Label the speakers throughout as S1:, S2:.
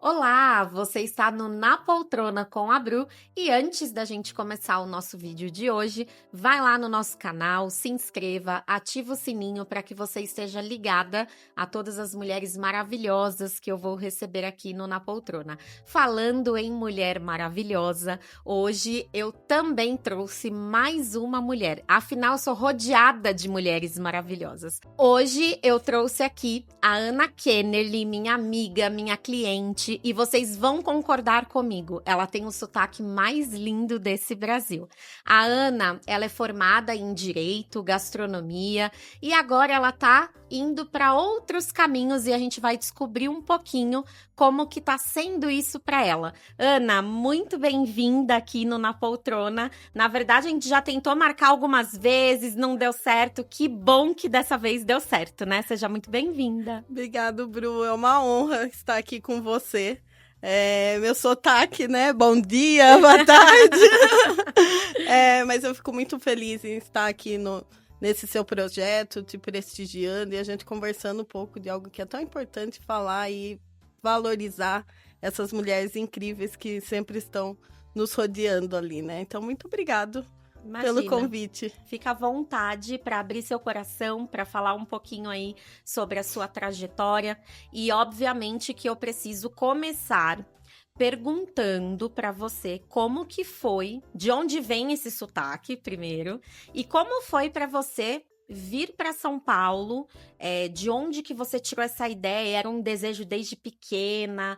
S1: Olá, você está no Na Poltrona com a Bru e antes da gente começar o nosso vídeo de hoje, vai lá no nosso canal, se inscreva, ativa o sininho para que você esteja ligada a todas as mulheres maravilhosas que eu vou receber aqui no Na Poltrona. Falando em mulher maravilhosa, hoje eu também trouxe mais uma mulher, afinal eu sou rodeada de mulheres maravilhosas. Hoje eu trouxe aqui a Ana Kennerly, minha amiga, minha cliente, e vocês vão concordar comigo, ela tem o sotaque mais lindo desse Brasil. A Ana, ela é formada em Direito, Gastronomia, e agora ela tá indo para outros caminhos e a gente vai descobrir um pouquinho como que tá sendo isso para ela. Ana, muito bem-vinda aqui no Na Poltrona. Na verdade, a gente já tentou marcar algumas vezes, não deu certo. Que bom que dessa vez deu certo, né? Seja muito bem-vinda.
S2: Obrigado, Bru. É uma honra estar aqui com você. Meu sotaque, né? Bom dia, boa tarde. Mas eu fico muito feliz em estar aqui nesse seu projeto, te prestigiando e a gente conversando um pouco de algo que é tão importante falar e valorizar essas mulheres incríveis que sempre estão nos rodeando ali, né? Então, muito obrigado.
S1: Imagina.
S2: Pelo convite.
S1: Fica à vontade para abrir seu coração, para falar um pouquinho aí sobre a sua trajetória. E, obviamente, que eu preciso começar perguntando para você como que foi, de onde vem esse sotaque, primeiro, e como foi para você vir para São Paulo, de onde que você tirou essa ideia? Era um desejo desde pequena?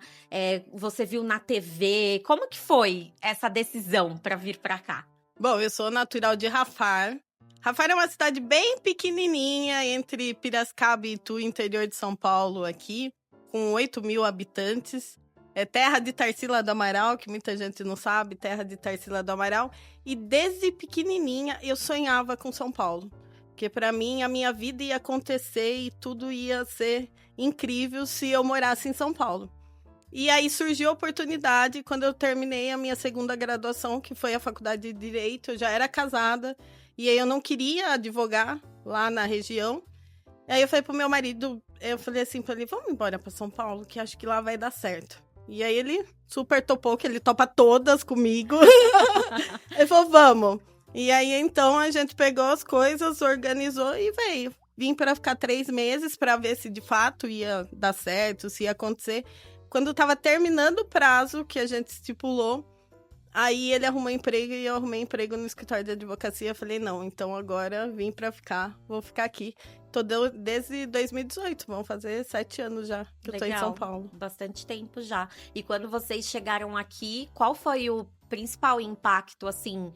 S1: Você viu na TV? Como que foi essa decisão para vir para cá?
S2: Bom, eu sou natural de Rafar. Rafar é uma cidade bem pequenininha, entre Piracicaba e Itu, interior de São Paulo, aqui, com 8.000 habitantes. É terra de Tarsila do Amaral, que muita gente não sabe, terra de Tarsila do Amaral. E desde pequenininha eu sonhava com São Paulo. Porque para mim a minha vida ia acontecer e tudo ia ser incrível se eu morasse em São Paulo. E aí surgiu a oportunidade quando eu terminei a minha segunda graduação, que foi a faculdade de Direito. Eu já era casada e aí eu não queria advogar lá na região. E aí eu falei pro meu marido, eu falei assim pra ele, vamos embora para São Paulo, que acho que lá vai dar certo. E aí ele super topou, que ele topa todas comigo. Ele falou, vamos. E aí então a gente pegou as coisas, organizou e veio. Vim para ficar 3 meses para ver se de fato ia dar certo, se ia acontecer. Quando estava terminando o prazo que a gente estipulou, aí ele arrumou emprego e eu arrumei emprego no escritório de advocacia. Eu falei, não, então agora vim para ficar, vou ficar aqui. Tô desde 2018, vão fazer 7 anos já que eu tô em São Paulo.
S1: Bastante tempo já. E quando vocês chegaram aqui, qual foi o principal impacto, assim,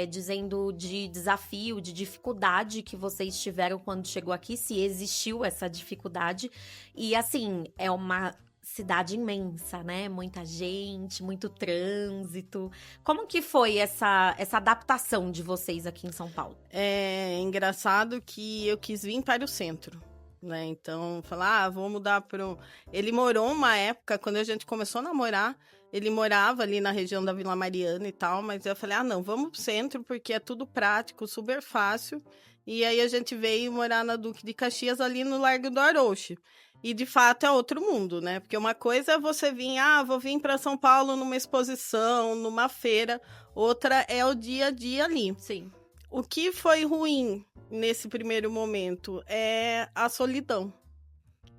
S1: dizendo de desafio, de dificuldade que vocês tiveram quando chegou aqui, se existiu essa dificuldade? E, assim, é uma cidade imensa, né? Muita gente, muito trânsito. Como que foi essa adaptação de vocês aqui em São Paulo?
S2: É engraçado que eu quis vir para o centro, né? Então, falar, vou mudar para... Ele morou uma época, quando a gente começou a namorar, ele morava ali na região da Vila Mariana e tal, mas eu falei, não, vamos pro centro, porque é tudo prático, super fácil. E aí a gente veio morar na Duque de Caxias, ali no Largo do Arouche. E, de fato, é outro mundo, né? Porque uma coisa é você vir, vou vir para São Paulo numa exposição, numa feira. Outra é o dia a dia ali.
S1: Sim.
S2: O que foi ruim nesse primeiro momento é a solidão.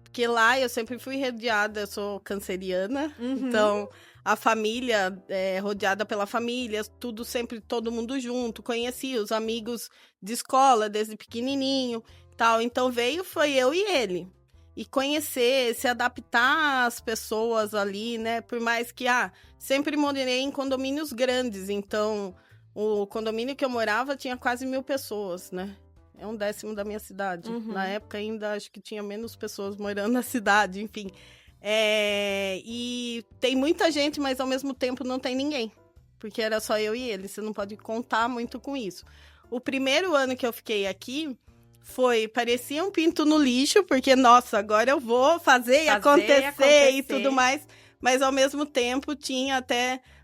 S2: Porque lá eu sempre fui rodeada, eu sou canceriana, então a família, rodeada pela família, tudo sempre, todo mundo junto, conhecia os amigos de escola desde pequenininho, tal. Então foi eu e ele. E conhecer, se adaptar às pessoas ali, né? Por mais que, sempre morei em condomínios grandes. Então, o condomínio que eu morava tinha quase 1.000 pessoas, né? É 1/10 da minha cidade. Na época ainda acho que tinha menos pessoas morando na cidade, enfim. E tem muita gente, mas ao mesmo tempo não tem ninguém. Porque era só eu e ele, você não pode contar muito com isso. O primeiro ano que eu fiquei aqui... parecia um pinto no lixo, porque, nossa, agora eu vou fazer e acontecer e tudo mais. Mas, ao mesmo tempo,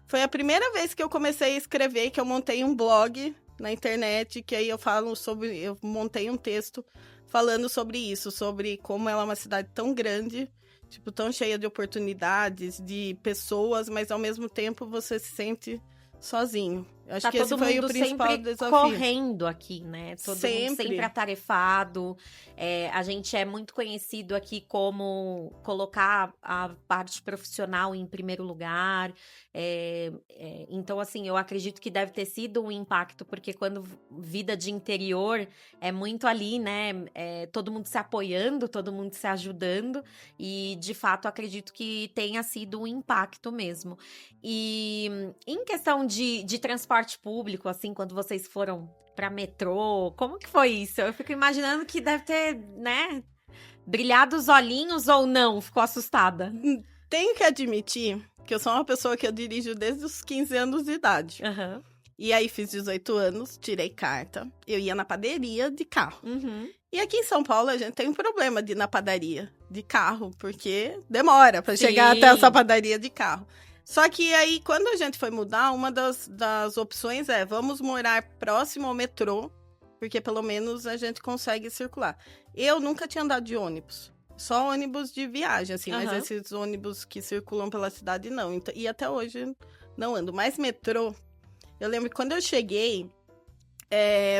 S2: foi a primeira vez que eu comecei a escrever, que eu montei um blog na internet, que aí eu montei um texto falando sobre isso, sobre como ela é uma cidade tão grande, tipo, tão cheia de oportunidades, de pessoas, mas ao mesmo tempo você se sente sozinho. Eu acho
S1: Tá
S2: que esse
S1: todo
S2: foi
S1: mundo
S2: o principal
S1: sempre
S2: desafio.
S1: correndo aqui, né? Todo mundo
S2: Sempre.
S1: sempre atarefado. A gente é muito conhecido aqui como colocar a parte profissional em primeiro lugar. Então, assim, eu acredito que deve ter sido um impacto, porque quando vida de interior é muito ali, né? Todo mundo se apoiando, todo mundo se ajudando. E, de fato, acredito que tenha sido um impacto mesmo. E em questão de transporte público, assim, quando vocês foram pra metrô, como que foi isso? Eu fico imaginando que deve ter, né, brilhado os olhinhos ou não, ficou assustada.
S2: Tenho que admitir que eu sou uma pessoa que eu dirijo desde os 15 anos de idade.
S1: Aham.
S2: E aí fiz 18 anos, tirei carta, eu ia na padaria de carro.
S1: Uhum.
S2: E aqui em São Paulo a gente tem um problema de ir na padaria de carro, porque demora pra chegar
S1: Sim.
S2: até essa padaria de carro. Só que aí, quando a gente foi mudar, uma das opções é, vamos morar próximo ao metrô, porque pelo menos a gente consegue circular. Eu nunca tinha andado de ônibus, só ônibus de viagem, assim, mas
S1: Aham.
S2: esses ônibus que circulam pela cidade, não. Então, e até hoje não ando. Mas metrô, eu lembro que quando eu cheguei,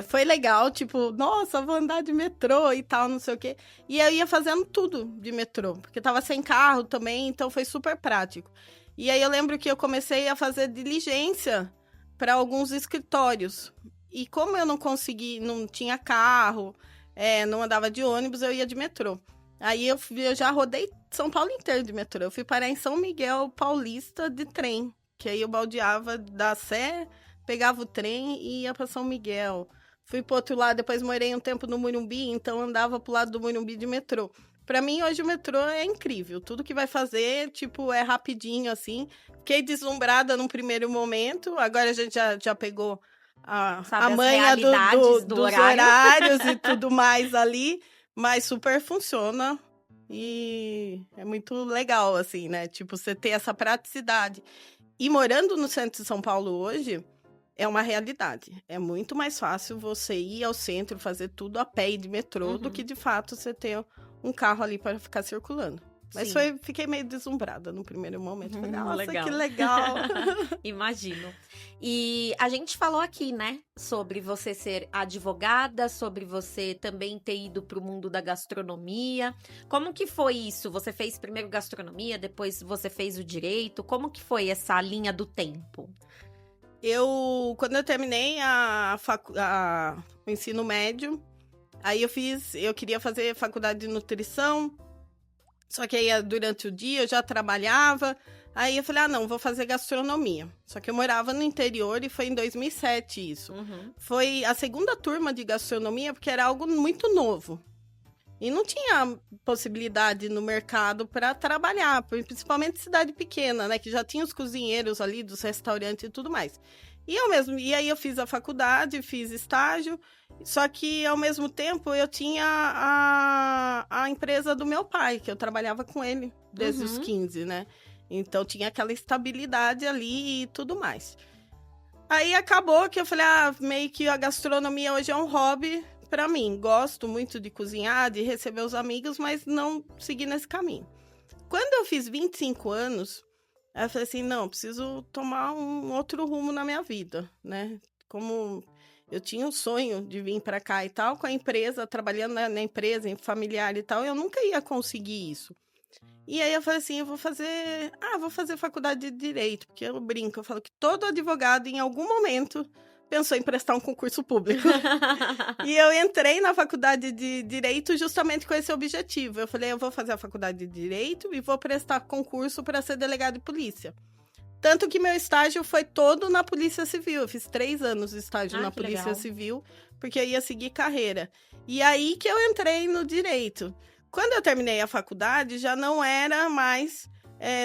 S2: foi legal, tipo, nossa, vou andar de metrô e tal, não sei o quê. E eu ia fazendo tudo de metrô, porque tava sem carro também, então foi super prático. E aí eu lembro que eu comecei a fazer diligência para alguns escritórios. E como eu não tinha carro, não andava de ônibus, eu ia de metrô. Aí eu já rodei São Paulo inteiro de metrô. Eu fui parar em São Miguel Paulista de trem, que aí eu baldeava da Sé, pegava o trem e ia para São Miguel. Fui pro outro lado, depois morei um tempo no Morumbi, então andava pro lado do Morumbi de metrô. Pra mim, hoje o metrô é incrível. Tudo que vai fazer, tipo, é rapidinho, assim. Fiquei deslumbrada num primeiro momento. Agora a gente já pegou
S1: Sabe,
S2: a
S1: as
S2: manha
S1: realidades do
S2: dos
S1: horário.
S2: horários e tudo mais ali. Mas super funciona. E é muito legal, assim, né? Tipo, você ter essa praticidade. E morando no centro de São Paulo hoje, é uma realidade. É muito mais fácil você ir ao centro, fazer tudo a pé e de metrô, do que, de fato, você ter um carro ali para ficar circulando. Mas
S1: Sim.
S2: fiquei meio deslumbrada no primeiro momento. Falei, nossa,
S1: Legal.
S2: que legal.
S1: Imagino. E a gente falou aqui, né, sobre você ser advogada, sobre você também ter ido para o mundo da gastronomia. Como que foi isso? Você fez primeiro gastronomia, depois você fez o direito. Como que foi essa linha do tempo?
S2: Quando eu terminei o ensino médio, aí eu queria fazer faculdade de nutrição, só que aí durante o dia eu já trabalhava, aí eu falei, não, vou fazer gastronomia. Só que eu morava no interior e foi em 2007 isso.
S1: Uhum.
S2: Foi a segunda turma de gastronomia, porque era algo muito novo. E não tinha possibilidade no mercado para trabalhar, principalmente cidade pequena, né? Que já tinha os cozinheiros ali dos restaurantes e tudo mais. E aí eu fiz a faculdade, fiz estágio, só que ao mesmo tempo eu tinha a empresa do meu pai, que eu trabalhava com ele desde os 15, né? Então tinha aquela estabilidade ali e tudo mais. Aí acabou que eu falei, meio que a gastronomia hoje é um hobby para mim. Gosto muito de cozinhar, de receber os amigos, mas não segui nesse caminho. Quando eu fiz 25 anos, eu falei assim, não, preciso tomar um outro rumo na minha vida, né? Como eu tinha um sonho de vir para cá e tal, com a empresa, trabalhando na empresa, em familiar e tal, eu nunca ia conseguir isso. E aí eu falei assim, vou fazer faculdade de Direito, porque eu brinco, eu falo que todo advogado, em algum momento, pensou em prestar um concurso público. E eu entrei na faculdade de Direito justamente com esse objetivo. Eu falei, eu vou fazer a faculdade de Direito e vou prestar concurso para ser delegado de polícia. Tanto que meu estágio foi todo na Polícia Civil. Eu fiz 3 anos de estágio na Polícia
S1: legal.
S2: Civil, porque eu ia seguir carreira. E aí que eu entrei no Direito. Quando eu terminei a faculdade, já não era mais...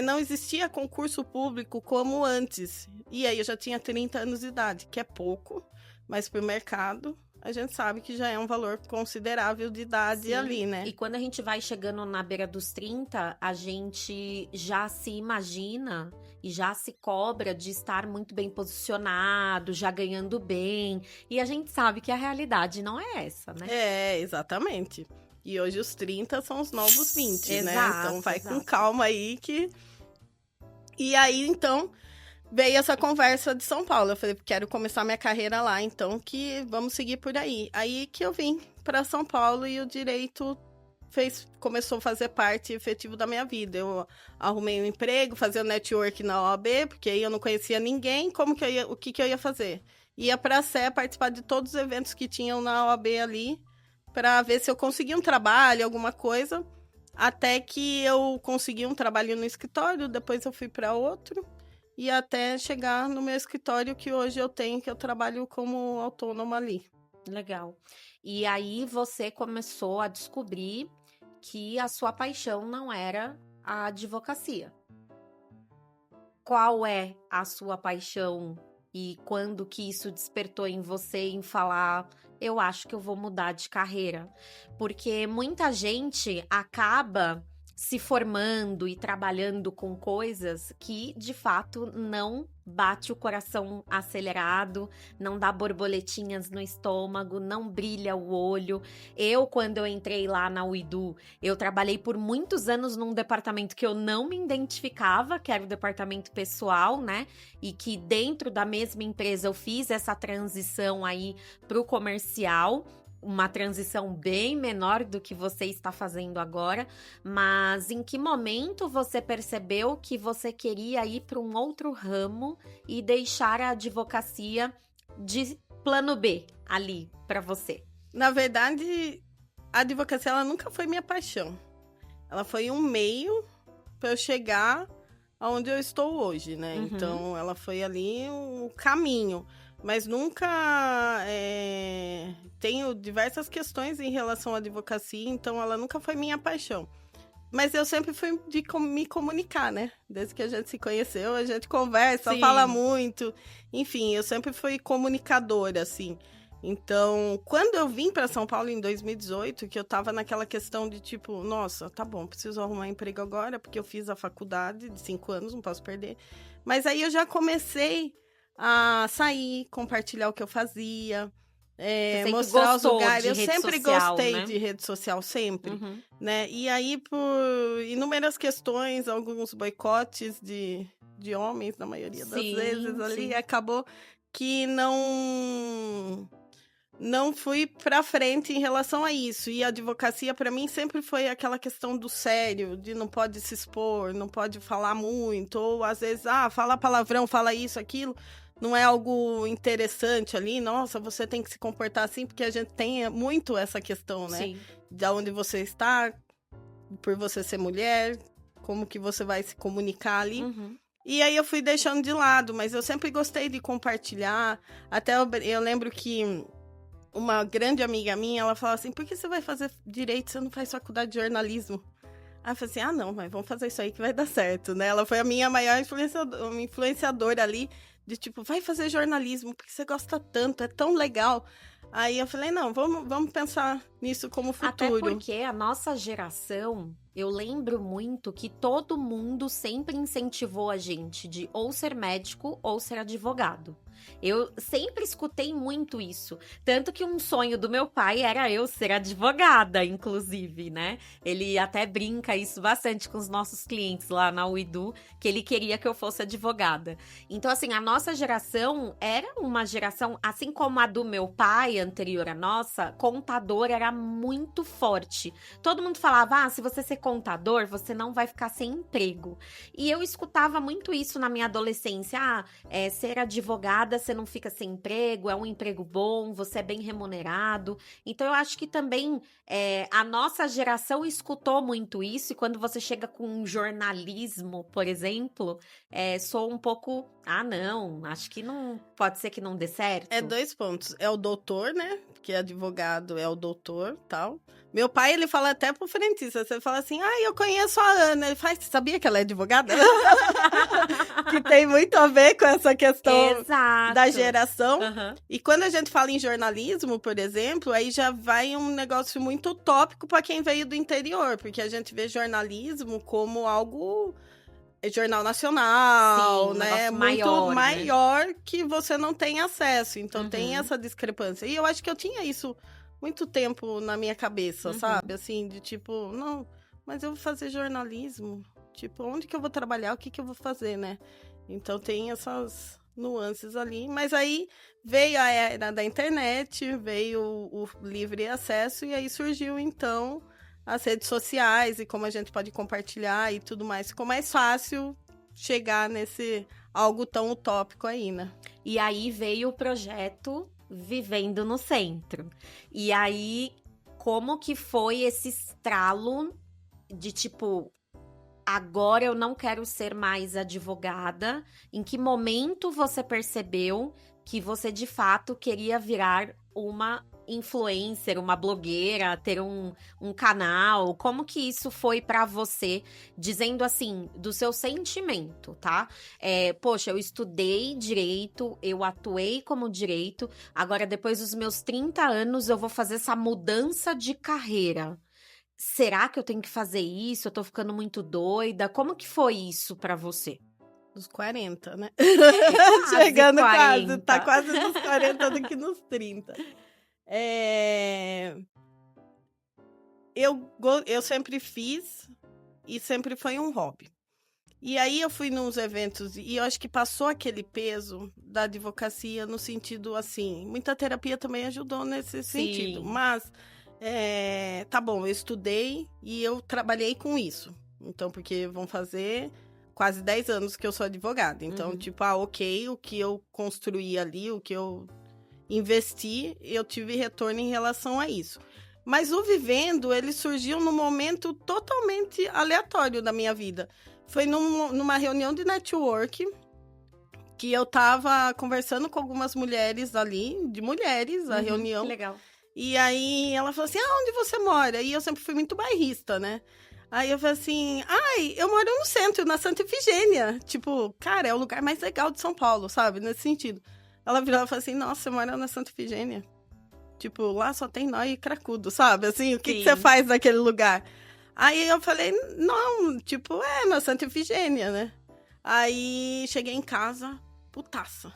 S2: não existia concurso público como antes. E aí eu já tinha 30 anos de idade, que é pouco, mas para o mercado a gente sabe que já é um valor considerável de idade
S1: Sim.
S2: ali, né?
S1: E quando a gente vai chegando na beira dos 30, a gente já se imagina e já se cobra de estar muito bem posicionado, já ganhando bem. E a gente sabe que a realidade não é essa, né?
S2: É, exatamente. E hoje os 30 são os novos 20, né?
S1: Exato,
S2: Então vai com
S1: exato.
S2: calma aí que... E aí, então, veio essa conversa de São Paulo. Eu falei, quero começar minha carreira lá, então que vamos seguir por aí. Aí que eu vim para São Paulo e o direito começou a fazer parte efetivo da minha vida. Eu arrumei um emprego, fazia network na OAB, porque aí eu não conhecia ninguém, o que eu ia fazer? Ia para a Sé participar de todos os eventos que tinham na OAB ali, para ver se eu conseguia um trabalho, alguma coisa, até que eu consegui um trabalho no escritório, depois eu fui para outro, e até chegar no meu escritório que hoje eu tenho, que eu trabalho como autônoma ali.
S1: Legal. E aí você começou a descobrir que a sua paixão não era a advocacia. Qual é a sua paixão e quando que isso despertou em você em falar, eu acho que eu vou mudar de carreira? Porque muita gente acaba se formando e trabalhando com coisas que, de fato, não bate o coração acelerado, não dá borboletinhas no estômago, não brilha o olho. Quando eu entrei lá na Uidu, eu trabalhei por muitos anos num departamento que eu não me identificava, que era o departamento pessoal, né? E que dentro da mesma empresa eu fiz essa transição aí pro comercial, uma transição bem menor do que você está fazendo agora, mas em que momento você percebeu que você queria ir para um outro ramo e deixar a advocacia de plano B ali para você?
S2: Na verdade, a advocacia ela nunca foi minha paixão. Ela foi um meio para eu chegar aonde eu estou hoje, né?
S1: Uhum.
S2: Então, ela foi ali um caminho. Mas nunca tenho diversas questões em relação à advocacia, então ela nunca foi minha paixão. Mas eu sempre fui de me comunicar, né? Desde que a gente se conheceu, a gente conversa,
S1: Sim.
S2: fala muito. Enfim, eu sempre fui comunicadora, assim. Então, quando eu vim para São Paulo em 2018, que eu tava naquela questão de tipo, nossa, tá bom, preciso arrumar emprego agora, porque eu fiz a faculdade de 5 anos, não posso perder. Mas aí eu já comecei a sair, compartilhar o que eu fazia,
S1: Você sempre
S2: mostrar os
S1: gostou
S2: lugares.
S1: de
S2: Eu
S1: rede
S2: sempre
S1: social,
S2: gostei
S1: né?
S2: de rede social, sempre,
S1: Uhum.
S2: né? E aí, por inúmeras questões, alguns boicotes de homens, na maioria das
S1: Sim,
S2: vezes, ali,
S1: sim.
S2: acabou que não fui pra frente em relação a isso. E a advocacia, pra mim, sempre foi aquela questão do sério, de não pode se expor, não pode falar muito, ou às vezes, fala palavrão, fala isso, aquilo. Não é algo interessante ali, nossa, você tem que se comportar assim, porque a gente tem muito essa questão, né?
S1: Sim.
S2: De onde você está, por você ser mulher, como que você vai se comunicar ali.
S1: Uhum.
S2: E aí eu fui deixando de lado, mas eu sempre gostei de compartilhar. Até eu lembro que uma grande amiga minha, ela falava assim, por que você vai fazer direito, você não faz faculdade de jornalismo? Aí eu falei assim, não, mas vamos fazer isso aí que vai dar certo, né? Ela foi a minha maior influenciadora ali, de tipo, vai fazer jornalismo, porque você gosta tanto, é tão legal. Aí eu falei, não, vamos pensar nisso como
S1: Até
S2: futuro.
S1: porque a nossa geração, eu lembro muito que todo mundo sempre incentivou a gente de ou ser médico ou ser advogado. Eu sempre escutei muito isso. Tanto que um sonho do meu pai era eu ser advogada, inclusive, né? Ele até brinca isso bastante com os nossos clientes lá na Uidu, que ele queria que eu fosse advogada. Então, assim, a nossa geração era uma geração, assim como a do meu pai, anterior à nossa, contador era muito forte. Todo mundo falava, se você ser contador, você não vai ficar sem emprego. E eu escutava muito isso na minha adolescência. Ser advogada, você não fica sem emprego, é um emprego bom, você é bem remunerado. Então, eu acho que também a nossa geração escutou muito isso, e quando você chega com um jornalismo, por exemplo, sou um pouco, não, acho que não, pode ser que não dê certo.
S2: É 2 pontos, é o doutor, né, porque advogado é o doutor, interior, tal. Meu pai, ele fala até pro frentista, você fala assim, eu conheço a Ana. Ele faz, sabia que ela é advogada? Que tem muito a ver com essa questão
S1: Exato.
S2: da geração.
S1: Uhum.
S2: E quando a gente fala em jornalismo, por exemplo, aí já vai um negócio muito utópico para quem veio do interior, porque a gente vê jornalismo como algo... jornal nacional,
S1: Sim,
S2: né?
S1: Muito
S2: maior que você não tem acesso. Então tem
S1: Uhum.
S2: essa discrepância. E eu acho que eu tinha isso muito tempo na minha cabeça,
S1: Uhum.
S2: sabe? Assim, de tipo, não, mas eu vou fazer jornalismo. Tipo, onde que eu vou trabalhar? O que que eu vou fazer, né? Então tem essas nuances ali. Mas aí veio a era da internet, veio o livre acesso, e aí surgiu, então, as redes sociais e como a gente pode compartilhar e tudo mais. Ficou mais fácil chegar nesse algo tão utópico aí, né?
S1: E aí veio o projeto Vivendo no Centro. E aí, como que foi esse estralo de tipo, agora eu não quero ser mais advogada? Em que momento você percebeu que você de fato queria virar uma influencer, uma blogueira, ter um canal? Como que isso foi pra você, dizendo assim, do seu sentimento, tá? Poxa, eu estudei direito, eu atuei como direito, agora depois dos meus 30 anos eu vou fazer essa mudança de carreira. Será que eu tenho que fazer isso? Eu tô ficando muito doida. Como que foi isso pra você?
S2: Dos 40, né?
S1: Quase
S2: Chegando
S1: 40.
S2: quase. Tá quase nos 40 do que nos 30. Eu sempre fiz e sempre foi um hobby. E aí eu fui nos eventos e eu acho que passou aquele peso da advocacia no sentido assim, muita terapia também ajudou nesse sentido, mas tá bom, eu estudei e eu trabalhei com isso. Então, porque vão fazer quase 10 anos que eu sou advogada. Então, tipo, ok, o que eu construí ali, o que eu investi, eu tive retorno em relação a isso. Mas o Vivendo, ele surgiu num momento totalmente aleatório da minha vida. Foi numa reunião de network que eu tava conversando com algumas mulheres ali, a reunião.
S1: Que legal.
S2: E aí ela falou assim, onde você mora? E eu sempre fui muito bairrista, né? Aí eu falei assim, eu moro no centro, na Santa Efigênia. Tipo, cara, é o lugar mais legal de São Paulo, sabe? Nesse sentido. Ela virou e falou assim, nossa, você mora na Santa Efigênia? Tipo, lá só tem nó e cracudo, sabe? Assim, o que você faz naquele lugar? Aí eu falei, não, tipo, na Santa Efigênia, né? Aí cheguei em casa, putaça.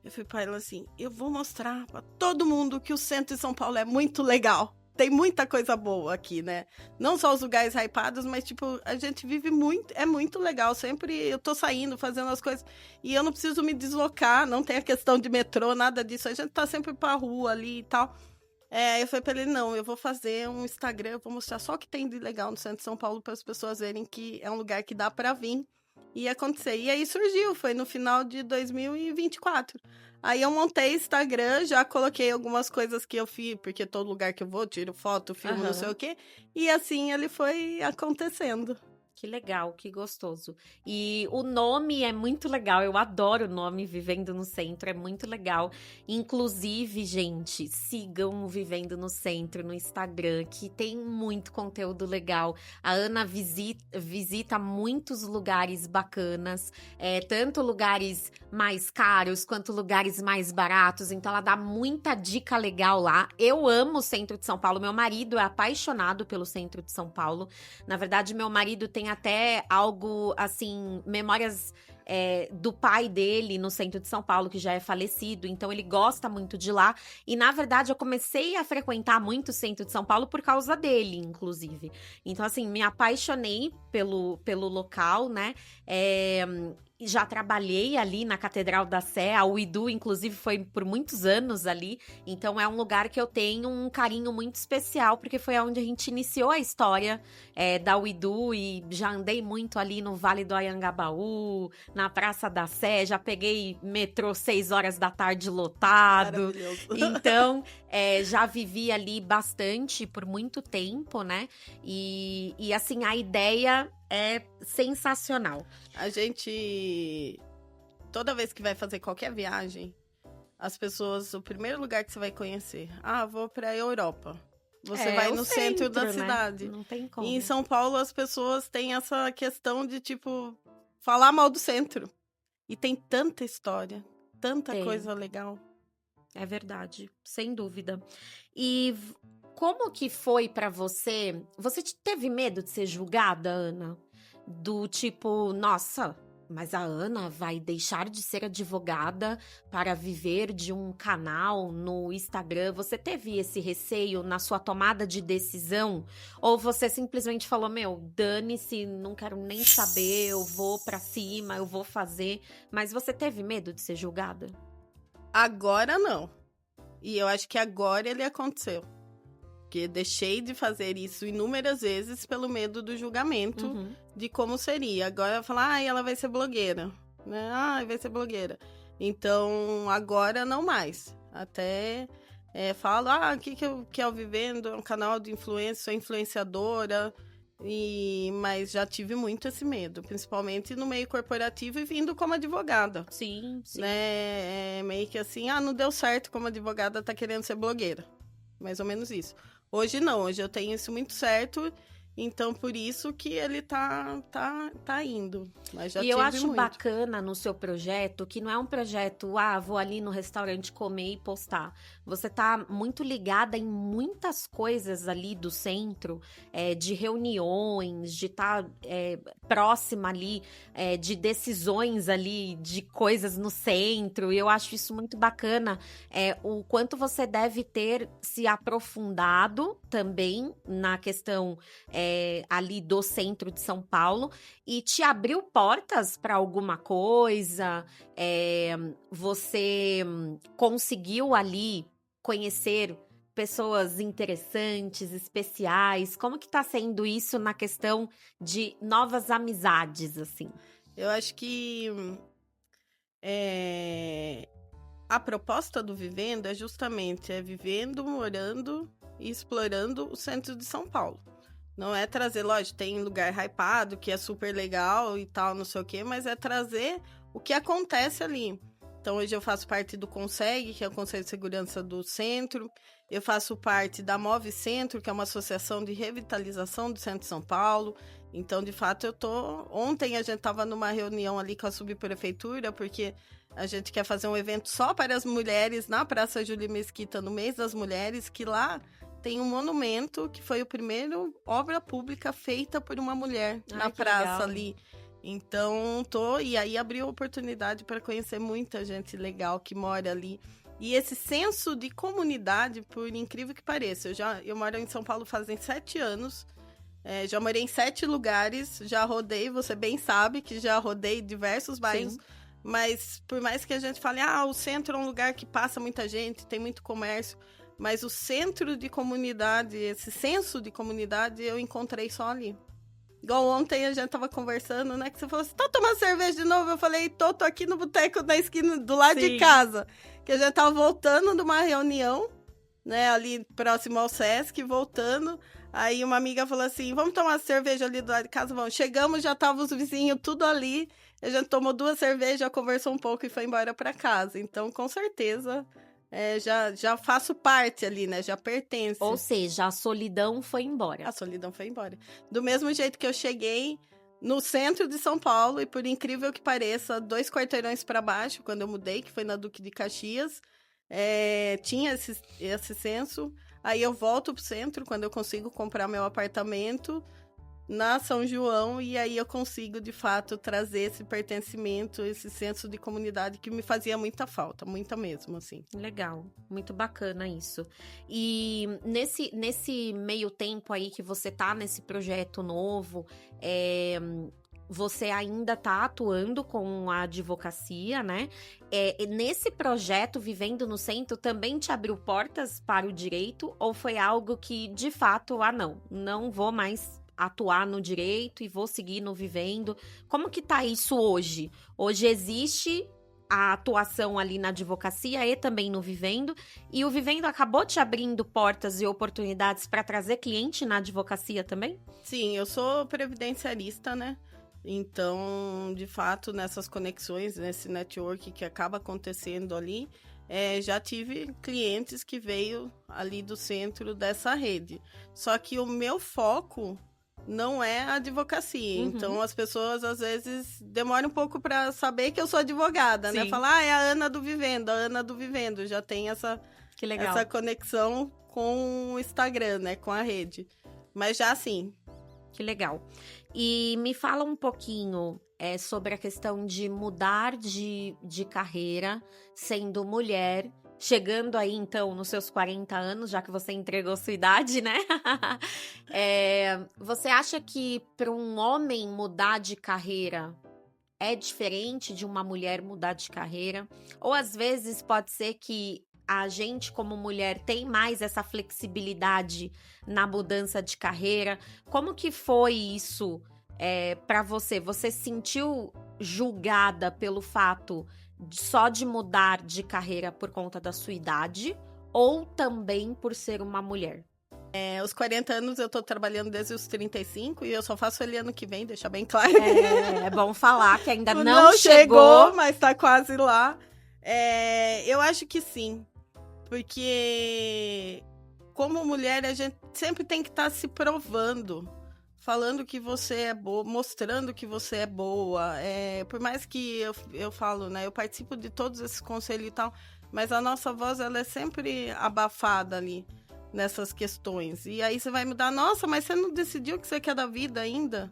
S2: Eu fui pra ela assim, eu vou mostrar pra todo mundo que o centro de São Paulo é muito legal. Tem muita coisa boa aqui, né? Não só os lugares hypados, mas, tipo, a gente vive muito, é muito legal. Sempre eu tô saindo, fazendo as coisas, e eu não preciso me deslocar, não tem a questão de metrô, nada disso. A gente tá sempre pra rua ali e tal. Eu falei pra ele, não, eu vou fazer um Instagram, eu vou mostrar só o que tem de legal no centro de São Paulo para as pessoas verem que é um lugar que dá pra vir e acontecer. E aí surgiu, foi no final de 2024. Aí eu montei Instagram, já coloquei algumas coisas que eu fiz, porque todo lugar que eu vou, tiro foto, filmo, não sei o quê. E assim ele foi acontecendo.
S1: Que legal, que gostoso. E o nome é muito legal, eu adoro o nome Vivendo no Centro, é muito legal. Inclusive, gente, sigam o Vivendo no Centro no Instagram, que tem muito conteúdo legal. A Ana visita muitos lugares bacanas, tanto lugares mais caros quanto lugares mais baratos, então ela dá muita dica legal lá. Eu amo o centro de São Paulo, meu marido é apaixonado pelo centro de São Paulo. Na verdade, meu marido tem até algo, assim, memórias do pai dele no centro de São Paulo, que já é falecido, então ele gosta muito de lá. E, na verdade, eu comecei a frequentar muito o centro de São Paulo por causa dele, inclusive. Então, assim, me apaixonei pelo local, né? Já trabalhei ali na Catedral da Sé, a UIDU, inclusive, foi por muitos anos ali, então é um lugar que eu tenho um carinho muito especial, porque foi onde a gente iniciou a história da UIDU, e já andei muito ali no Vale do Anhangabaú, na Praça da Sé, já peguei metrô 6 horas da tarde lotado, então já vivi ali bastante por muito tempo, né, e assim, a ideia é sensacional.
S2: A gente, toda vez que vai fazer qualquer viagem, as pessoas, o primeiro lugar que você vai conhecer, vou pra Europa. Você vai
S1: o
S2: no centro da
S1: né?
S2: cidade.
S1: Não tem como.
S2: E em São Paulo as pessoas têm essa questão de, tipo, falar mal do centro. E tem tanta história, tanta
S1: Tem.
S2: coisa legal.
S1: É verdade, sem dúvida. E como que foi pra você? Você teve medo de ser julgada, Ana? Do tipo, nossa, mas a Ana vai deixar de ser advogada para viver de um canal no Instagram. Você teve esse receio na sua tomada de decisão? Ou você simplesmente falou, meu, dane-se, não quero nem saber, eu vou pra cima, eu vou fazer. Mas você teve medo de ser julgada?
S2: Agora não. E eu acho que agora ele aconteceu. Porque deixei de fazer isso inúmeras vezes pelo medo do julgamento de como seria. Agora eu falo, ela vai ser blogueira. Né? Vai ser blogueira. Então, agora não mais. Até falo, o que eu quero vivendo? É um canal de influência, sou influenciadora. Mas já tive muito esse medo, principalmente no meio corporativo e vindo como advogada.
S1: Sim, sim.
S2: Né? Meio que assim, não deu certo como advogada, tá querendo ser blogueira. Mais ou menos isso. Hoje não, hoje eu tenho isso muito certo, então por isso que ele tá indo. Mas já
S1: E eu
S2: tive
S1: acho
S2: muito.
S1: bacana no seu projeto que não é um projeto, vou ali no restaurante comer e postar. Você tá muito ligada em muitas coisas ali do centro, de reuniões, de estar próxima ali, de decisões ali, de coisas no centro. E eu acho isso muito bacana, o quanto você deve ter se aprofundado também na questão ali do centro de São Paulo e te abriu portas para alguma coisa. Você conseguiu ali conhecer pessoas interessantes, especiais. Como que tá sendo isso na questão de novas amizades, assim?
S2: Eu acho que a proposta do Vivendo é justamente vivendo, morando e explorando o centro de São Paulo. Não é trazer, lógico, tem lugar hypado, que é super legal e tal, não sei o quê, mas é trazer o que acontece ali. Então, hoje eu faço parte do CONSEG, que é o Conselho de Segurança do Centro. Eu faço parte da Move Centro, que é uma associação de revitalização do Centro de São Paulo. Então, de fato, Ontem a gente estava numa reunião ali com a subprefeitura, porque a gente quer fazer um evento só para as mulheres na Praça Júlia Mesquita, no mês das mulheres, que lá tem um monumento que foi o primeiro obra pública feita por uma mulher na praça
S1: legal.
S2: ali. Então, e aí abriu oportunidade para conhecer muita gente legal que mora ali. E esse senso de comunidade, por incrível que pareça, eu moro em São Paulo fazem 7 anos, já morei em 7 lugares, já rodei, você bem sabe que já rodei diversos bairros, mas por mais que a gente fale, o centro é um lugar que passa muita gente, tem muito comércio, mas o centro de comunidade, esse senso de comunidade, eu encontrei só ali. Igual ontem a gente tava conversando, né? Que você falou assim, tá tomando cerveja de novo? Eu falei, tô aqui no boteco da esquina do lado de casa. Que a gente tava voltando de uma reunião, né? Ali próximo ao Sesc, voltando. Aí uma amiga falou assim, vamos tomar cerveja ali do lado de casa? Vamos. Chegamos, já tava os vizinhos tudo ali. A gente tomou 2 cervejas, conversou um pouco e foi embora pra casa. Então, com certeza... já faço parte ali, né? Já pertence.
S1: Ou seja, a solidão foi embora.
S2: A solidão foi embora. Do mesmo jeito que eu cheguei no centro de São Paulo, e por incrível que pareça, 2 quarteirões para baixo, quando eu mudei, que foi na Duque de Caxias, tinha esse senso. Aí eu volto pro centro, quando eu consigo comprar meu apartamento na São João, e aí eu consigo, de fato, trazer esse pertencimento, esse senso de comunidade que me fazia muita falta, muita mesmo, assim.
S1: Legal, muito bacana isso. E nesse meio tempo aí que você tá nesse projeto novo, você ainda tá atuando com a advocacia, né? Nesse projeto, Vivendo no Centro, também te abriu portas para o direito? Ou foi algo que, de fato, não vou mais atuar no direito e vou seguir no Vivendo? Como que tá isso hoje? Hoje existe a atuação ali na advocacia e também no Vivendo, e o Vivendo acabou te abrindo portas e oportunidades para trazer cliente na advocacia também?
S2: Sim, eu sou previdenciarista, né? Então, de fato, nessas conexões, nesse network que acaba acontecendo ali, já tive clientes que veio ali do centro dessa rede. Só que o meu foco não é a advocacia. Então, as pessoas, às vezes, demoram um pouco para saber que eu sou advogada, né?
S1: Sim.
S2: Falar, é a Ana do Vivendo, a Ana do Vivendo. Já tem
S1: Que legal.
S2: essa conexão com o Instagram, né? Com a rede. Mas já assim.
S1: Que legal. E me fala um pouquinho sobre a questão de mudar de carreira, sendo mulher, chegando aí, então, nos seus 40 anos, já que você entregou sua idade, né? Você acha que para um homem mudar de carreira é diferente de uma mulher mudar de carreira? Ou às vezes pode ser que a gente, como mulher, tem mais essa flexibilidade na mudança de carreira? Como que foi isso para você? Você se sentiu julgada pelo fato só de mudar de carreira por conta da sua idade? Ou também por ser uma mulher?
S2: Os 40 anos eu tô trabalhando desde os 35 e eu só faço ele ano que vem, deixar bem claro.
S1: É bom falar que ainda não chegou,
S2: mas tá quase lá. Eu acho que sim. Porque, como mulher, a gente sempre tem que estar se provando, falando que você é boa, mostrando que você é boa. Por mais que eu falo, né? Eu participo de todos esses conselhos e tal, mas a nossa voz, ela é sempre abafada ali nessas questões. E aí você vai mudar, nossa, mas você não decidiu o que você quer da vida ainda?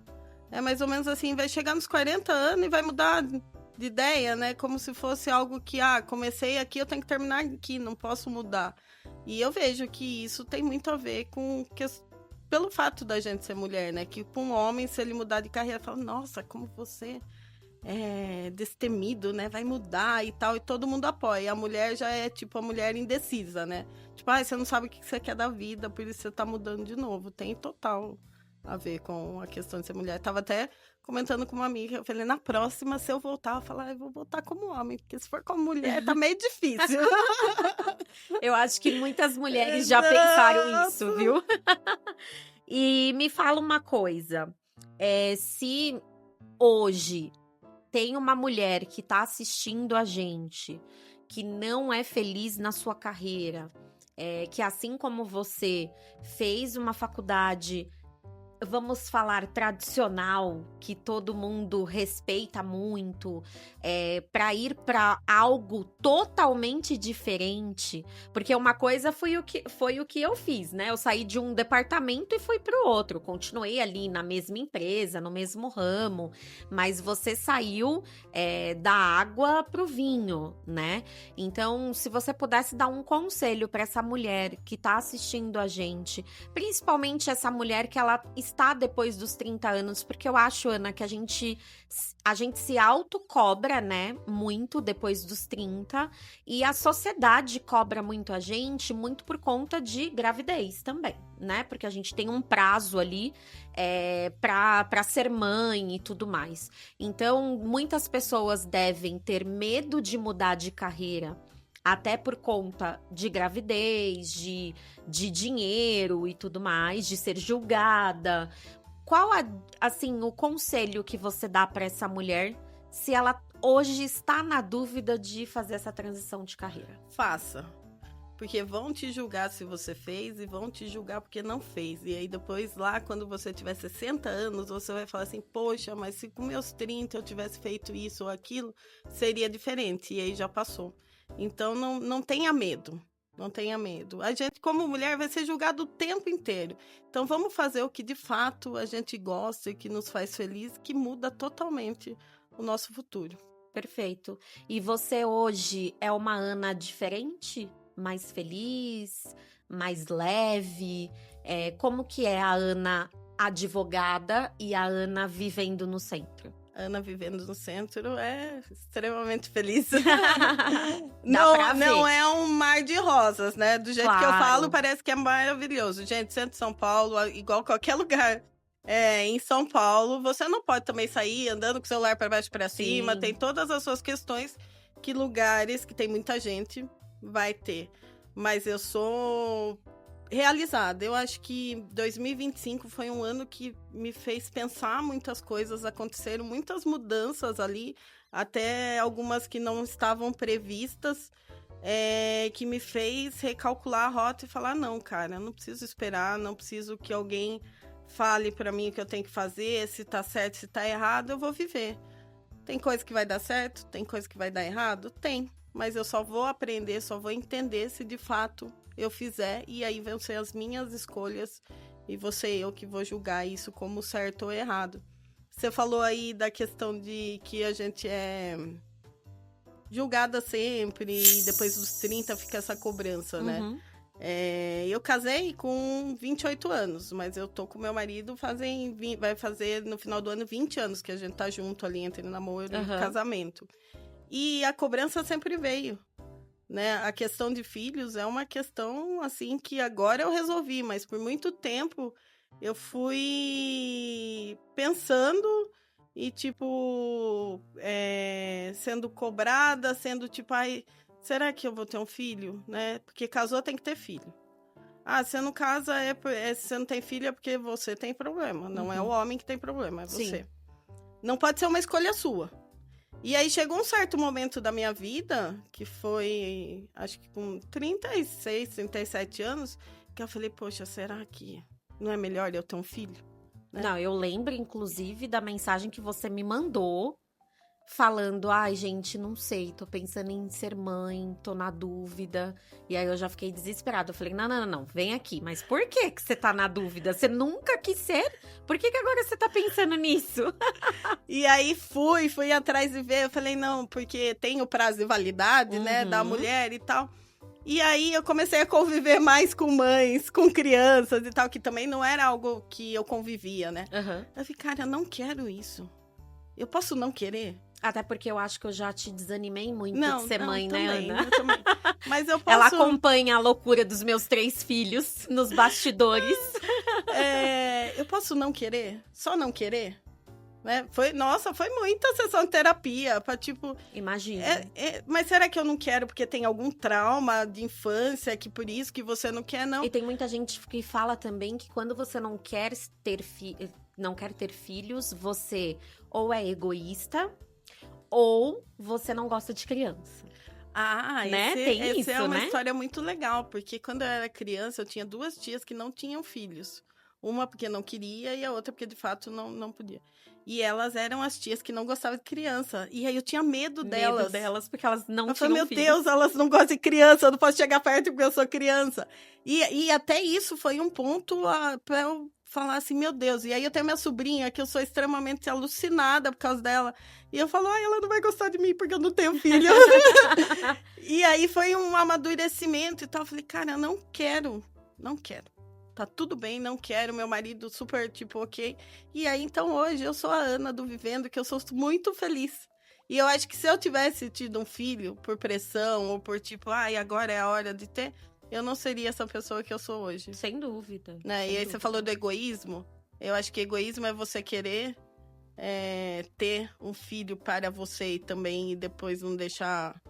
S2: É mais ou menos assim, vai chegar nos 40 anos e vai mudar de ideia, né? Como se fosse algo que, comecei aqui, eu tenho que terminar aqui, não posso mudar. E eu vejo que isso tem muito a ver com pelo fato da gente ser mulher, né? Que para um homem, se ele mudar de carreira, fala, nossa, como você é destemido, né? Vai mudar e tal, e todo mundo apoia. E a mulher já é tipo a mulher indecisa, né? Tipo, você não sabe o que você quer da vida, por isso você tá mudando de novo. Tem total a ver com a questão de ser mulher. Tava até comentando com uma amiga, eu falei, na próxima, se eu voltar, eu falar, eu vou voltar como homem, porque se for como mulher, tá meio difícil.
S1: Eu acho que muitas mulheres já pensaram isso, viu? E me fala uma coisa, se hoje tem uma mulher que tá assistindo a gente, que não é feliz na sua carreira, que assim como você fez uma faculdade, vamos falar, tradicional, que todo mundo respeita muito, para ir para algo totalmente diferente, porque uma coisa foi o que eu fiz, né? Eu saí de um departamento e fui para o outro, continuei ali na mesma empresa, no mesmo ramo, mas você saiu da água pro vinho, né? Então, se você pudesse dar um conselho para essa mulher que tá assistindo a gente, principalmente essa mulher que ela está depois dos 30 anos, porque eu acho, Ana, que a gente se autocobra, né, muito depois dos 30, e a sociedade cobra muito a gente, muito por conta de gravidez também, né, porque a gente tem um prazo ali para ser mãe e tudo mais. Então, muitas pessoas devem ter medo de mudar de carreira, até por conta de gravidez, de dinheiro e tudo mais, de ser julgada. Qual assim, o conselho que você dá para essa mulher se ela hoje está na dúvida de fazer essa transição de carreira?
S2: Faça. Porque vão te julgar se você fez e vão te julgar porque não fez. E aí depois lá, quando você tiver 60 anos, você vai falar assim, poxa, mas se com meus 30 eu tivesse feito isso ou aquilo, seria diferente. E aí já passou. Então, não tenha medo. Não tenha medo. A gente, como mulher, vai ser julgado o tempo inteiro. Então, vamos fazer o que, de fato, a gente gosta e que nos faz feliz, que muda totalmente o nosso futuro.
S1: Perfeito. E você hoje é uma Ana diferente? Mais feliz? Mais leve? Como que é a Ana advogada e a Ana vivendo no centro?
S2: Ana vivendo no centro é extremamente feliz.
S1: Não
S2: é um mar de rosas, né? Do jeito que eu
S1: Claro.
S2: falo, parece que é maravilhoso. Gente, centro de São Paulo, igual qualquer lugar em São Paulo, você não pode também sair andando com o celular para baixo e para cima. Tem todas as suas questões que lugares que tem muita gente vai ter. Mas eu sou realizada. Eu acho que 2025 foi um ano que me fez pensar muitas coisas, aconteceram muitas mudanças ali, até algumas que não estavam previstas, que me fez recalcular a rota e falar, não, cara, eu não preciso esperar, não preciso que alguém fale pra mim o que eu tenho que fazer, se tá certo, se tá errado, eu vou viver. Tem coisa que vai dar certo, tem coisa que vai dar errado? Tem, mas eu só vou aprender, só vou entender se de fato eu fizer, e aí vão ser as minhas escolhas, e vou ser eu que vou julgar isso como certo ou errado. Você falou aí da questão de que a gente é julgada sempre, e depois dos 30 fica essa cobrança, né?
S1: Uhum.
S2: Eu casei com 28 anos, mas eu tô com meu marido vai fazer no final do ano 20 anos que a gente tá junto ali, entre namoro e casamento. E a cobrança sempre veio, né? A questão de filhos é uma questão, assim, que agora eu resolvi, mas por muito tempo eu fui pensando e, tipo, sendo cobrada, sendo tipo, ai, será que eu vou ter um filho, né? Porque casou tem que ter filho. Ah, você não casa, se você não tem filho é porque você tem problema. Não é o homem que tem problema, é você.
S1: Sim.
S2: Não pode ser uma escolha sua. E aí chegou um certo momento da minha vida, que foi, acho que com 36, 37 anos, que eu falei, poxa, será que não é melhor eu ter um filho? Né?
S1: Não, eu lembro, inclusive, da mensagem que você me mandou, falando, ai, gente, não sei, tô pensando em ser mãe, tô na dúvida. E aí eu já fiquei desesperada. Eu falei, não, vem aqui. Mas por que você tá na dúvida? Você nunca quis ser? Por que agora você tá pensando nisso?
S2: E aí fui atrás de ver. Eu falei, não, porque tem o prazo de validade, né, da mulher e tal. E aí eu comecei a conviver mais com mães, com crianças e tal, que também não era algo que eu convivia, né? Eu falei, cara, eu não quero isso. Eu posso não querer?
S1: Até porque eu acho que eu já te desanimei muito
S2: Não,
S1: de ser mãe,
S2: também,
S1: né, Ana?
S2: eu também. Mas eu posso...
S1: Ela acompanha a loucura dos meus 3 filhos nos bastidores.
S2: Eu posso não querer? Só não querer? Né? Foi muita sessão de terapia pra, tipo...
S1: Imagina.
S2: Mas será que eu não quero porque tem algum trauma de infância que por isso que você não quer, não?
S1: E tem muita gente que fala também que quando você não quer ter filhos, você ou é egoísta ou você não gosta de criança. Né? Tem isso,
S2: é uma
S1: né?
S2: história muito legal, porque quando eu era criança, eu tinha 2 tias que não tinham filhos. Uma porque não queria e a outra porque, de fato, não podia. E elas eram as tias que não gostavam de criança. E aí eu tinha medo delas.
S1: Medo delas, porque elas não
S2: eu
S1: tinham
S2: falei, meu
S1: filhos.
S2: Deus, elas não gostam de criança, eu não posso chegar perto porque eu sou criança. E até isso foi um ponto pra eu falar assim, meu Deus. E aí eu tenho minha sobrinha, que eu sou extremamente alucinada por causa dela. E eu falo, ai, ela não vai gostar de mim porque eu não tenho filho. E aí foi um amadurecimento e tal. Eu falei, cara, eu não quero. Tá tudo bem, não quero. Meu marido super, tipo, ok. E aí, então, hoje, eu sou a Ana do Vivendo, que eu sou muito feliz. E eu acho que se eu tivesse tido um filho por pressão ou por, tipo, ai, agora é a hora de ter, eu não seria essa pessoa que eu sou hoje.
S1: Sem dúvida.
S2: Né?
S1: Sem
S2: e aí
S1: dúvida.
S2: você falou do egoísmo. Eu acho que egoísmo é você querer ter um filho para você e também depois não deixar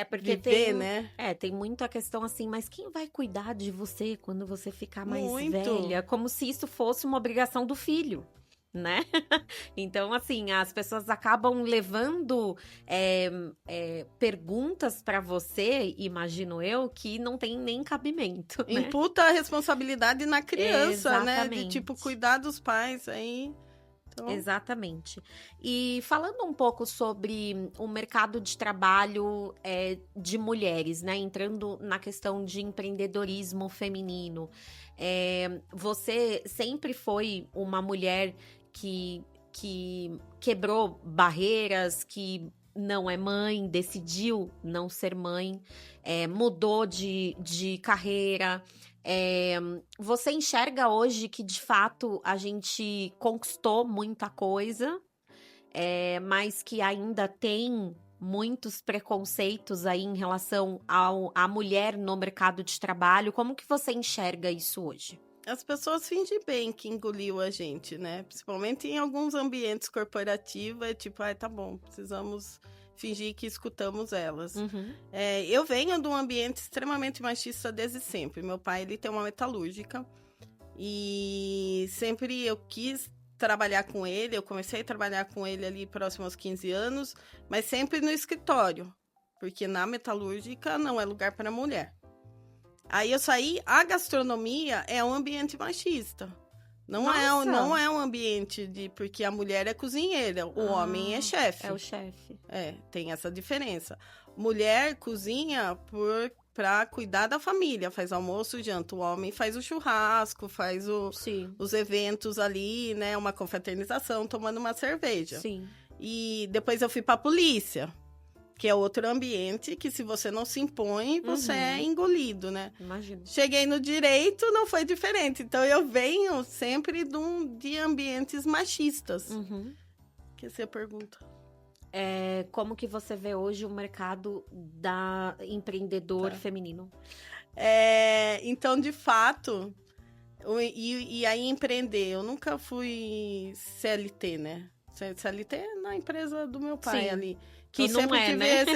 S1: porque
S2: viver, né?
S1: tem muito a questão assim, mas quem vai cuidar de você quando você ficar mais
S2: Muito.
S1: velha? Como se isso fosse uma obrigação do filho, né? Então, assim, as pessoas acabam levando perguntas pra você, imagino eu, que não tem nem cabimento, né?
S2: Imputa a responsabilidade na criança, né? De,
S1: Exatamente.
S2: tipo, cuidar dos pais aí. Então...
S1: Exatamente. E falando um pouco sobre o mercado de trabalho de mulheres, né? Entrando na questão de empreendedorismo feminino. Você sempre foi uma mulher que quebrou barreiras, que não é mãe, decidiu não ser mãe, mudou de carreira. Você enxerga hoje que, de fato, a gente conquistou muita coisa, mas que ainda tem muitos preconceitos aí em relação à mulher no mercado de trabalho. Como que você enxerga isso hoje?
S2: As pessoas fingem bem que engoliu a gente, né? Principalmente em alguns ambientes corporativos, tipo, tá bom, precisamos fingir que escutamos elas. Eu venho de um ambiente extremamente machista desde sempre. Meu pai, ele tem uma metalúrgica e sempre eu quis trabalhar com ele. Eu comecei a trabalhar com ele ali próximo aos 15 anos, mas sempre no escritório. porque na metalúrgica não é lugar para mulher. Aí eu saí, a gastronomia é um ambiente machista. Não é um ambiente porque a mulher é cozinheira, o homem é chefe.
S1: É o chefe.
S2: Tem essa diferença. Mulher cozinha para cuidar da família, faz almoço, janta. O homem faz o churrasco, faz os eventos ali, né? Uma confraternização, tomando uma cerveja.
S1: Sim.
S2: E depois eu fui para a polícia, que é outro ambiente que se você não se impõe, você é engolido, né?
S1: Imagina.
S2: Cheguei no direito, não foi diferente. Então, eu venho sempre de ambientes machistas. Que você pergunta.
S1: Como que você vê hoje o mercado da empreendedor feminino?
S2: Então, de fato, e aí empreender, eu nunca fui CLT, né? CLT é na empresa do meu pai ali.
S1: Que não né?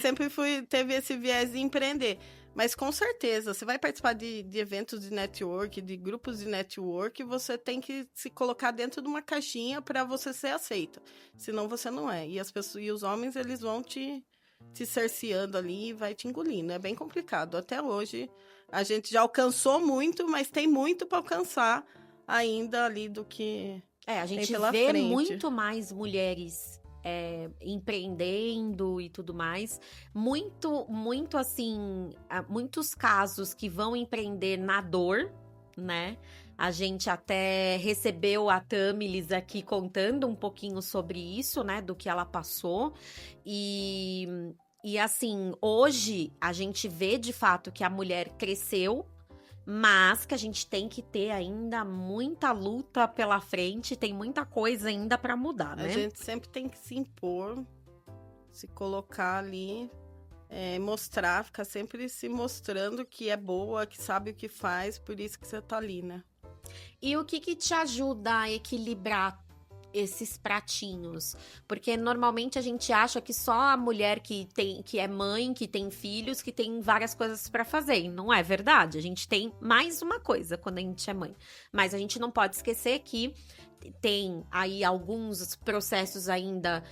S2: Sempre teve esse viés de empreender. Mas com certeza, você vai participar de eventos de network, de grupos de network, você tem que se colocar dentro de uma caixinha para você ser aceita. Senão você não é. E os homens, eles vão te cerceando ali e vai te engolindo. É bem complicado. Até hoje, a gente já alcançou muito, mas tem muito para alcançar ainda ali do que
S1: a gente
S2: tem pela
S1: vê
S2: frente.
S1: muito mais mulheres empreendendo e tudo mais. Muito assim, muitos casos que vão empreender na dor, né? A gente até recebeu a Tamilis aqui contando um pouquinho sobre isso, né? Do que ela passou. E assim, hoje a gente vê de fato que a mulher cresceu, mas que a gente tem que ter ainda muita luta pela frente, tem muita coisa ainda para mudar, né?
S2: A gente sempre tem que se impor, se colocar ali, mostrar, ficar sempre se mostrando que é boa, que sabe o que faz, por isso que você tá ali, né?
S1: E o que te ajuda a equilibrar esses pratinhos? Porque normalmente a gente acha que só a mulher que é mãe, que tem filhos, que tem várias coisas para fazer. E não é verdade. A gente tem mais uma coisa quando a gente é mãe. Mas a gente não pode esquecer que tem aí alguns processos ainda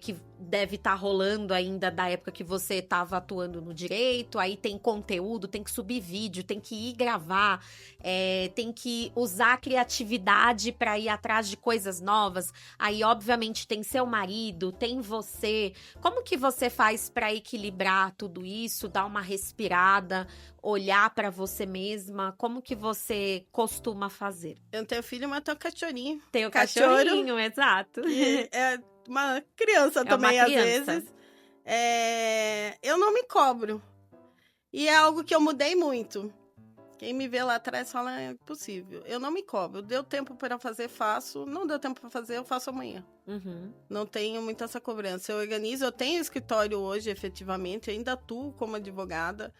S1: que deve estar rolando ainda da época que você estava atuando no direito. Aí tem conteúdo, tem que subir vídeo, tem que ir gravar, tem que usar a criatividade para ir atrás de coisas novas. Aí, obviamente, tem seu marido, tem você. Como que você faz para equilibrar tudo isso, dar uma respirada, olhar para você mesma? Como que você costuma fazer?
S2: Eu não tenho filho, mas tenho cachorrinho.
S1: Tem o cachorrinho, exato.
S2: Que é uma criança também,
S1: uma criança.
S2: às vezes. Eu não me cobro. E é algo que eu mudei muito. Quem me vê lá atrás fala, é impossível. Eu não me cobro. Deu tempo para fazer, faço. Não deu tempo para fazer, eu faço amanhã. Não tenho muito essa cobrança. Eu organizo, eu tenho escritório hoje, efetivamente. Eu ainda atuo como advogada.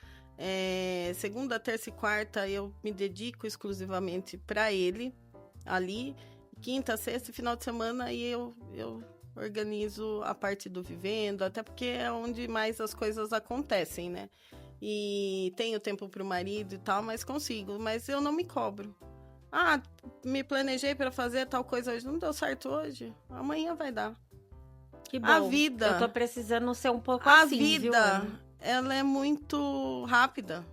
S2: Segunda, terça e quarta eu me dedico exclusivamente para ele. Ali, quinta, sexta e final de semana, aí eu organizo a parte do vivendo, até porque é onde mais as coisas acontecem, né? E tenho tempo pro marido e tal, mas consigo. Mas eu não me cobro. Me planejei para fazer tal coisa hoje, não deu certo hoje, amanhã vai dar.
S1: Que bom.
S2: A vida...
S1: Eu tô precisando ser um pouco
S2: a
S1: assim,
S2: vida,
S1: viu, Ana?
S2: Ela é muito rápida.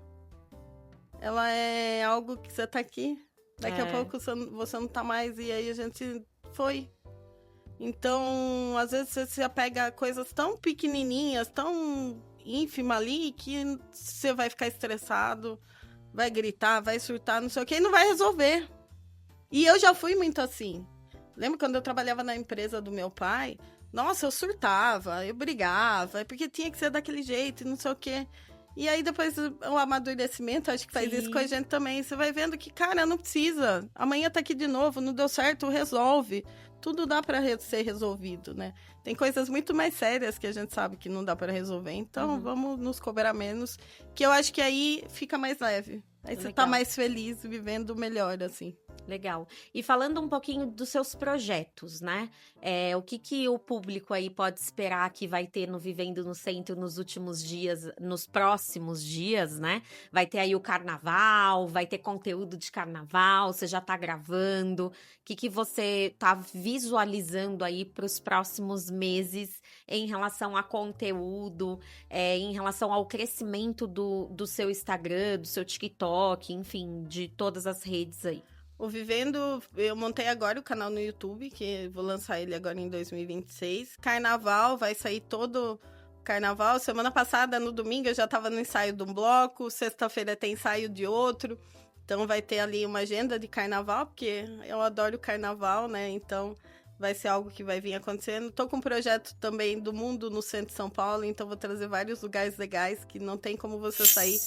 S2: Ela é algo que você tá aqui, daqui a pouco você não tá mais, e aí a gente foi. Então, às vezes você se apega a coisas tão pequenininhas, tão ínfimas ali, que você vai ficar estressado, vai gritar, vai surtar, não sei o que, e não vai resolver. E eu já fui muito assim. Lembra quando eu trabalhava na empresa do meu pai? Nossa, eu surtava, eu brigava, porque tinha que ser daquele jeito, e não sei o que. E aí, depois, o amadurecimento, acho que faz isso com a gente também. Você vai vendo que, cara, não precisa. Amanhã tá aqui de novo, não deu certo, resolve. Tudo dá pra ser resolvido, né? Tem coisas muito mais sérias que a gente sabe que não dá pra resolver. Então, vamos nos cobrar menos. Que eu acho que aí fica mais leve. Aí você tá mais feliz, vivendo melhor, assim.
S1: Legal. E falando um pouquinho dos seus projetos, né? O que o público aí pode esperar que vai ter no Vivendo no Centro nos últimos dias, nos próximos dias, né? Vai ter aí o carnaval, vai ter conteúdo de carnaval, você já tá gravando. O que você tá visualizando aí para os próximos meses em relação a conteúdo, em relação ao crescimento do seu Instagram, do seu TikTok, enfim, de todas as redes aí?
S2: O Vivendo, eu montei agora o canal no YouTube, que vou lançar ele agora em 2026. Carnaval, vai sair todo carnaval. Semana passada, no domingo, eu já estava no ensaio de um bloco. Sexta-feira tem ensaio de outro. Então vai ter ali uma agenda de carnaval, porque eu adoro carnaval, né? Então vai ser algo que vai vir acontecendo. Tô com um projeto também do Mundo no centro de São Paulo, então vou trazer vários lugares legais que não tem como você sair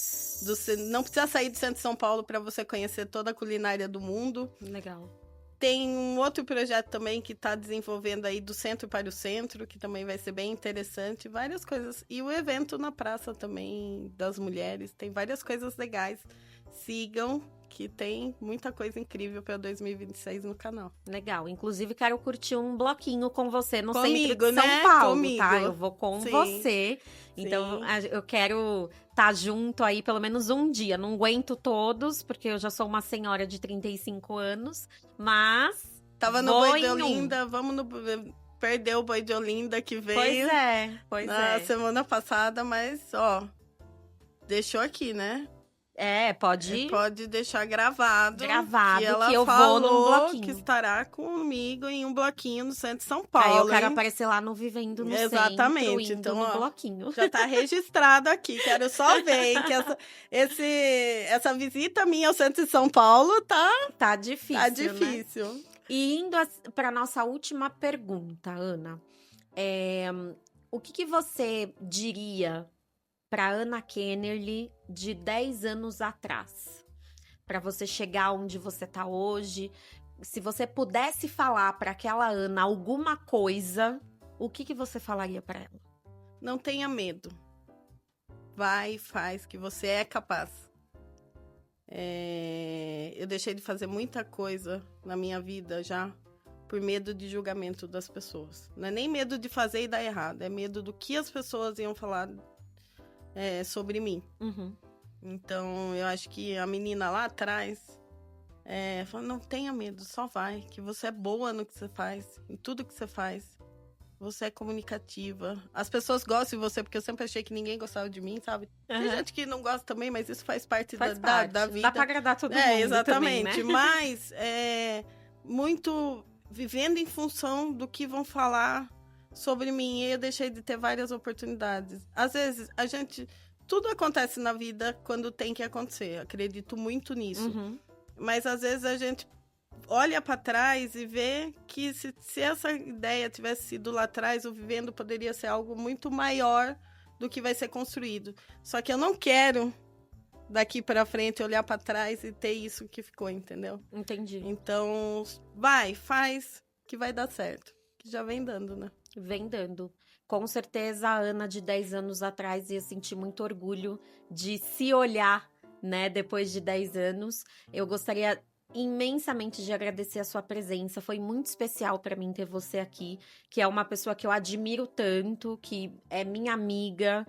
S2: não precisa sair do centro de São Paulo para você conhecer toda a culinária do mundo.
S1: Legal.
S2: Tem um outro projeto também que está desenvolvendo aí do centro para o centro, que também vai ser bem interessante, várias coisas. E o evento na praça também das mulheres, tem várias coisas legais. Sigam, que tem muita coisa incrível para 2026 no canal.
S1: Legal. Inclusive, quero curtir um bloquinho com você no
S2: Comigo,
S1: centro de São
S2: né?
S1: Paulo,
S2: Comigo.
S1: tá? Eu vou com
S2: Sim.
S1: você. Então, eu quero estar junto aí pelo menos um dia. Não aguento todos, porque eu já sou uma senhora de 35 anos, mas
S2: Tava no
S1: vou
S2: Boi de
S1: em um.
S2: Olinda, perdeu o Boi de Olinda que veio
S1: Pois
S2: na
S1: é.
S2: semana passada, mas, ó, deixou aqui, né?
S1: Pode
S2: Pode deixar gravado.
S1: gravado
S2: ela
S1: que eu vou
S2: falou
S1: num bloquinho.
S2: que estará comigo em um bloquinho no centro de São Paulo.
S1: Aí eu quero
S2: hein?
S1: aparecer lá no Vivendo no
S2: Exatamente.
S1: Centro, indo
S2: Então,
S1: no
S2: ó,
S1: bloquinho.
S2: Já tá registrado aqui. Quero só ver hein, que essa visita minha ao centro de São Paulo
S1: Tá difícil,
S2: tá
S1: né?
S2: difícil.
S1: E indo para nossa última pergunta, Ana, o que você diria para Ana Kennerly de 10 anos atrás? Para você chegar onde você tá hoje, se você pudesse falar para aquela Ana alguma coisa, o que você falaria para ela?
S2: Não tenha medo. Vai e faz, que você é capaz. Eu deixei de fazer muita coisa na minha vida já por medo de julgamento das pessoas. Não é nem medo de fazer e dar errado, é medo do que as pessoas iam falar sobre mim.
S1: Uhum.
S2: Então, eu acho que a menina lá atrás falou, não tenha medo, só vai, que você é boa no que você faz, em tudo que você faz. Você é comunicativa. As pessoas gostam de você, porque eu sempre achei que ninguém gostava de mim, sabe? Tem gente que não gosta também, mas isso faz parte, da vida.
S1: Dá pra agradar todo mundo
S2: Exatamente.
S1: também, né?
S2: Mas muito vivendo em função do que vão falar sobre mim. E eu deixei de ter várias oportunidades. Às vezes, tudo acontece na vida quando tem que acontecer. Acredito muito nisso.
S1: Uhum.
S2: Mas às vezes a gente olha para trás e vê que se essa ideia tivesse sido lá atrás, o Vivendo poderia ser algo muito maior do que vai ser construído. Só que eu não quero daqui para frente olhar para trás e ter isso que ficou, entendeu?
S1: Entendi.
S2: Então, faz, que vai dar certo. Que já vem dando, né?
S1: Vem dando. Com certeza a Ana de 10 anos atrás ia sentir muito orgulho de se olhar, né, depois de 10 anos. Eu gostaria imensamente de agradecer a sua presença, foi muito especial para mim ter você aqui, que é uma pessoa que eu admiro tanto, que é minha amiga,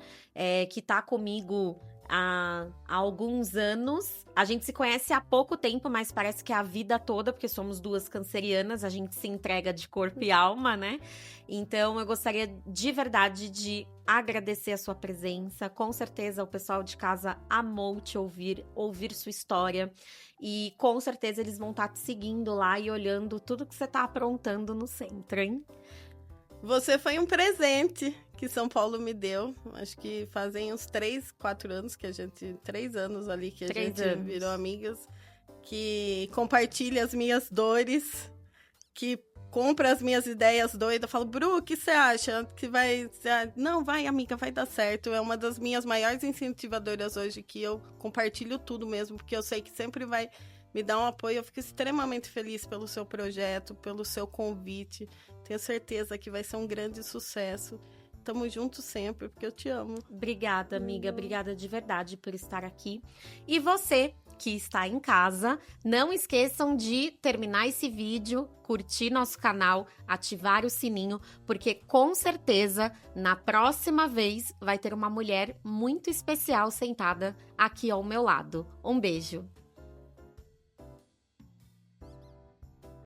S1: que tá comigo há alguns anos. A gente se conhece há pouco tempo, mas parece que é a vida toda, porque somos duas cancerianas, a gente se entrega de corpo e alma, né? Então, eu gostaria de verdade de agradecer a sua presença. Com certeza o pessoal de casa amou te ouvir sua história. E com certeza eles vão estar te seguindo lá e olhando tudo que você tá aprontando no centro, hein?
S2: Você foi um presente que São Paulo me deu. Acho que fazem uns 3, 4 anos que 3 anos ali que a gente virou amigas. Que compartilha as minhas dores, que compra as minhas ideias doidas. Falo, Bru, o que você acha? Que vai... Não, vai, amiga, vai dar certo. É uma das minhas maiores incentivadoras hoje, que eu compartilho tudo mesmo, porque eu sei que sempre vai me dar um apoio. Eu fico extremamente feliz pelo seu projeto, pelo seu convite. Tenho certeza que vai ser um grande sucesso. Tamo juntos sempre, porque eu te amo.
S1: Obrigada, amiga. Obrigada de verdade por estar aqui. E você que está em casa. Não esqueçam de terminar esse vídeo, curtir nosso canal, ativar o sininho, porque com certeza na próxima vez vai ter uma mulher muito especial sentada aqui ao meu lado. Um beijo!